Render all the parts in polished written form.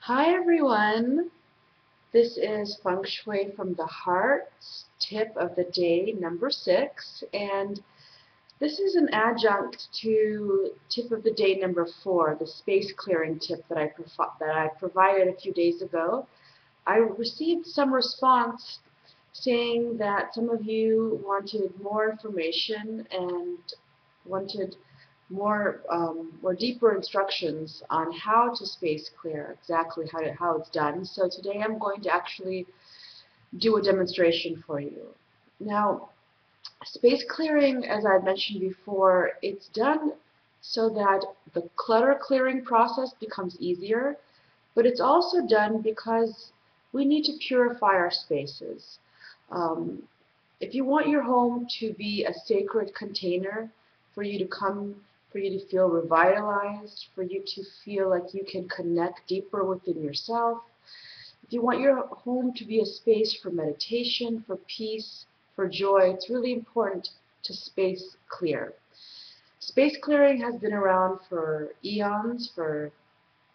Hi everyone, this is Feng Shui from the Heart, tip of the day number 6, and this is an adjunct to tip of the day number 4, the space clearing tip that I provided a few days ago. I received some response saying that some of you wanted more information and wanted more deeper instructions on how to space clear, exactly how it's done. So today I'm going to actually do a demonstration for you. Now, space clearing, as I mentioned before, it's done so that the clutter clearing process becomes easier, but it's also done because we need to purify our spaces. Um, if you want your home to be a sacred container for you to come, for you to feel revitalized, for you to feel like you can connect deeper within yourself, if you want your home to be a space for meditation, for peace, for joy, it's really important to space clear. Space clearing has been around for eons, for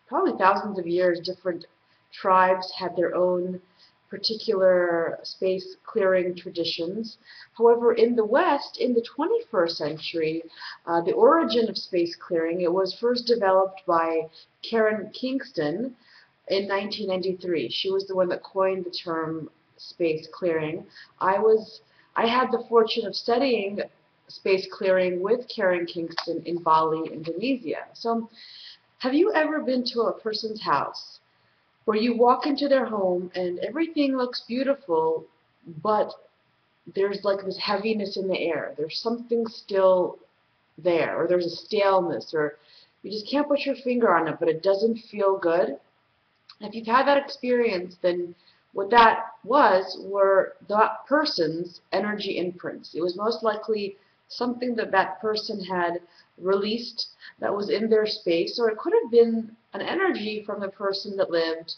probably thousands of years. Different tribes had their own particular space clearing traditions. However, in the West, in the 21st century, the origin of space clearing, it was first developed by Karen Kingston in 1993. She was the one that coined the term space clearing. I was I had the fortune of studying space clearing with Karen Kingston in Bali, Indonesia. So have you ever been to a person's house where you walk into their home and everything looks beautiful, but there's like this heaviness in the air? There's something still there, or there's a staleness, or you just can't put your finger on it, but it doesn't feel good. If you've had that experience, then what that were that person's energy imprints. It was most likely something that that person had released that was in their space, or it could have been an energy from the person that lived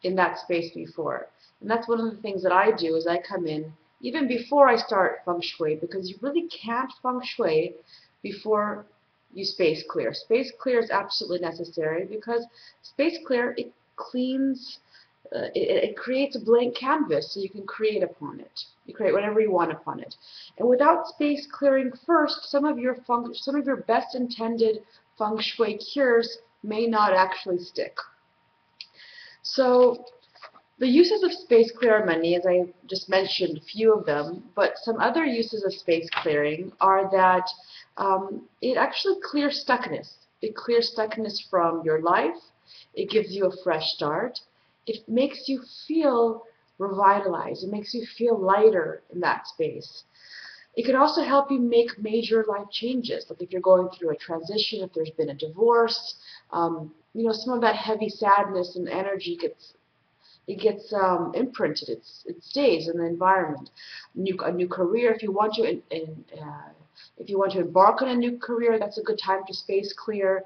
in that space before. And that's one of the things that I do is I come in even before I start feng shui, because you really can't feng shui before you space clear. Space clear is absolutely necessary because space clear, it cleans, it creates a blank canvas so you can create upon it. You create whatever you want upon it. And without space clearing first, some of your best intended feng shui cures may not actually stick. So the uses of space clear are many, as I just mentioned a few of them, but some other uses of space clearing are that it actually clears stuckness. It clears stuckness from your life. It gives you a fresh start. It makes you feel revitalized. It makes you feel lighter in that space. It can also help you make major life changes, like if you're going through a transition, if there's been a divorce, some of that heavy sadness and energy gets imprinted. It stays in the environment. A new career. If you want to embark on a new career, that's a good time to space clear.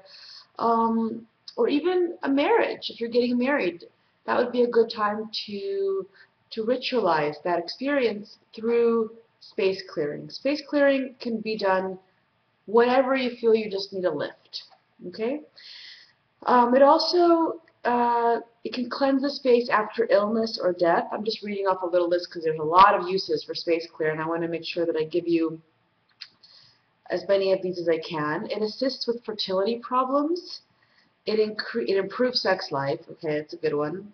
Or even a marriage. If you're getting married, that would be a good time to ritualize that experience through space clearing. Space clearing can be done whenever you feel you just need a lift. Okay. It also it can cleanse the space after illness or death. I'm just reading off a little list because there's a lot of uses for space clear, and I want to make sure that I give you as many of these as I can. It assists with fertility problems. It improves sex life. Okay, that's a good one.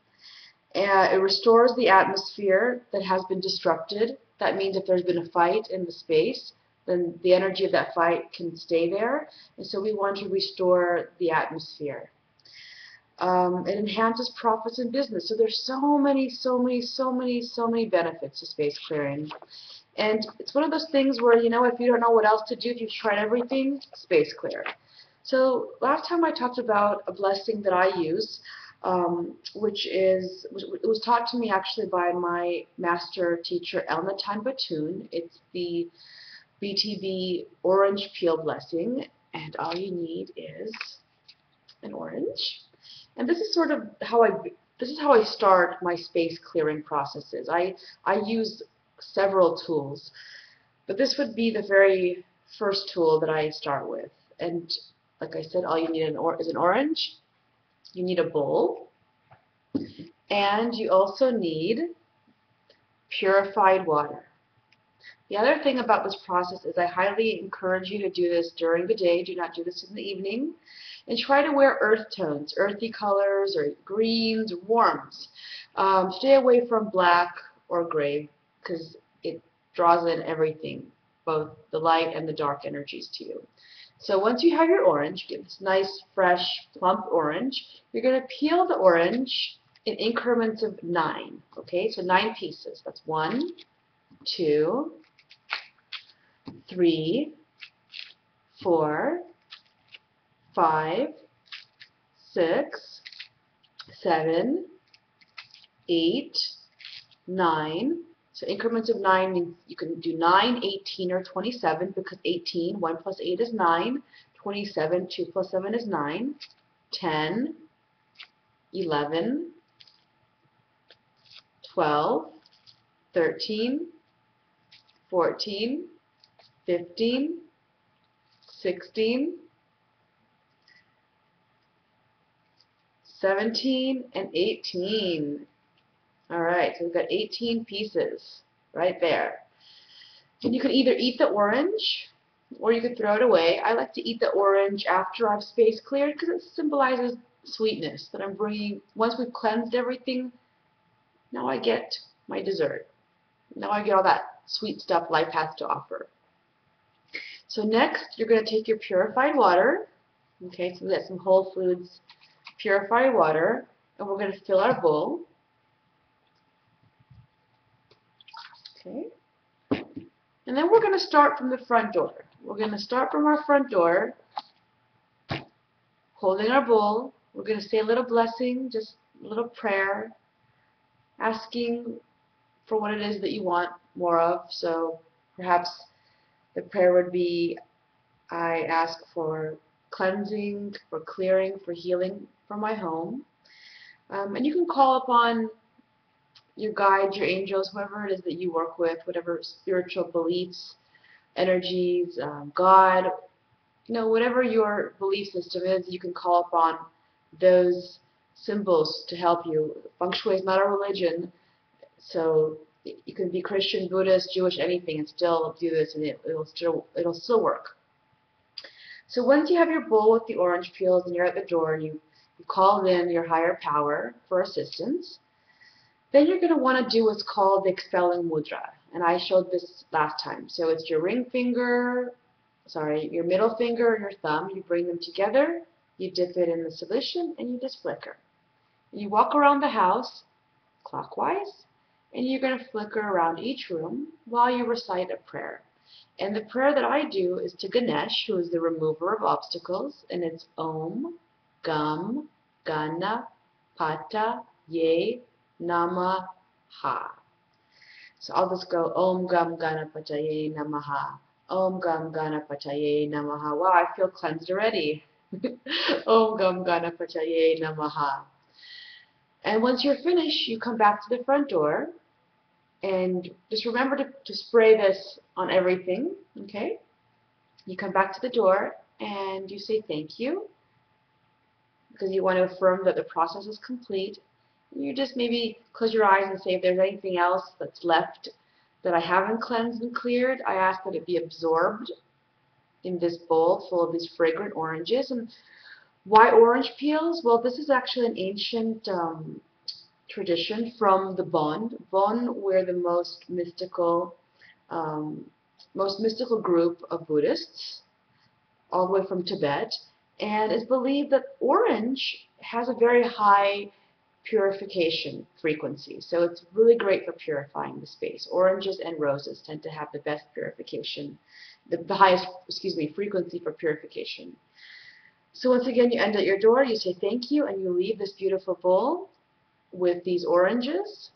It restores the atmosphere that has been disrupted. That means if there's been a fight in the space, then the energy of that fight can stay there. And so we want to restore the atmosphere. It enhances profits in business. So there's so many benefits to space clearing. And it's one of those things where, if you don't know what else to do, if you've tried everything, space clear. So last time I talked about a blessing that I use, which was taught to me actually by my master teacher, Elnatan Batun. It's the BTB orange peel blessing, and all you need is an orange. And this is sort of how I start my space clearing processes. I use several tools, but this would be the very first tool that I start with. And like I said, all you need is an orange. You need a bowl. And you also need purified water. The other thing about this process is I highly encourage you to do this during the day. Do not do this in the evening. And try to wear earth tones, earthy colors, or greens, or warms. Stay away from black or gray because it draws in everything, both the light and the dark energies to you. So once you have your orange, get this nice, fresh, plump orange, you're going to peel the orange in increments of 9. Okay, so 9 pieces. That's 1, 2, 3, 4, 5, 6, 7, 8, 9. So increments of 9 means you can do 9, 18, or 27 because 18, 1 plus 8 is 9. 27, 2 plus 7 is 9. 10, 11, 12, 13, 14, 15, 16, 17, and 18. All right, so we've got 18 pieces right there. And you can either eat the orange or you could throw it away. I like to eat the orange after I've space cleared because it symbolizes sweetness that I'm bringing. Once we've cleansed everything, now I get my dessert. Now I get all that sweet stuff life has to offer. So next, you're going to take your purified water. Okay, so we got some Whole Foods purified water, and we're going to fill our bowl. Okay. And then we're going to start from the front door. We're going to start from our front door, holding our bowl. We're going to say a little blessing, just a little prayer, asking for what it is that you want more of. So perhaps the prayer would be, I ask for cleansing, for clearing, for healing for my home. And you can call upon your guides, your angels, whoever it is that you work with, whatever spiritual beliefs, energies, God, whatever your belief system is, you can call upon those symbols to help you. Feng Shui is not a religion, so you can be Christian, Buddhist, Jewish, anything, and still do this, and it'll still work. So once you have your bowl with the orange peels and you're at the door and you call in your higher power for assistance, then you're going to want to do what's called the expelling mudra. And I showed this last time. So it's your ring finger, your middle finger and your thumb. You bring them together, you dip it in the solution, and you just flicker. You walk around the house clockwise, and you're going to flicker around each room while you recite a prayer. And the prayer that I do is to Ganesh, who is the remover of obstacles, and it's Om Gam Gana Pata Ye Namaha. So I'll just go Om Gam Ganapataye Namaha. Om Gam Ganapataye Namaha. Wow, I feel cleansed already. Om Gam Ganapataye Namaha. And once you're finished, you come back to the front door and just remember to spray this on everything, okay? You come back to the door and you say thank you because you want to affirm that the process is complete. You just maybe close your eyes and say if there's anything else that's left that I haven't cleansed and cleared, I ask that it be absorbed in this bowl full of these fragrant oranges. And why orange peels? Well, this is actually an ancient tradition from the Bon. Bon were the most mystical group of Buddhists, all the way from Tibet, and it's believed that orange has a very high purification frequency. So it's really great for purifying the space. Oranges and roses tend to have the best purification, the highest, frequency for purification. So once again, you end at your door, you say thank you, and you leave this beautiful bowl with these oranges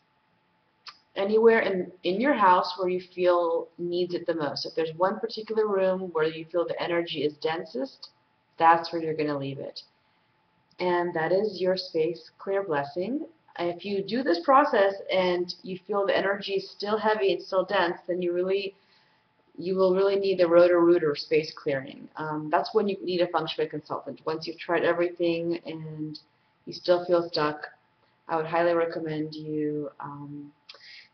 anywhere in your house where you feel needs it the most. If there's one particular room where you feel the energy is densest, that's where you're going to leave it. And that is your space clear blessing. If you do this process and you feel the energy is still heavy and still dense, then you will really need the Roto-Rooter space clearing. That's when you need a Feng Shui consultant. Once you've tried everything and you still feel stuck, I would highly recommend you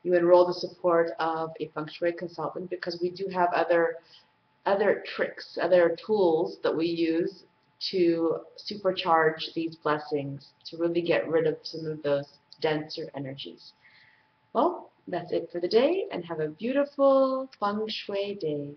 enroll the support of a feng shui consultant, because we do have other tricks, other tools that we use to supercharge these blessings, to really get rid of some of those denser energies. Well, that's it for the day, and have a beautiful feng shui day.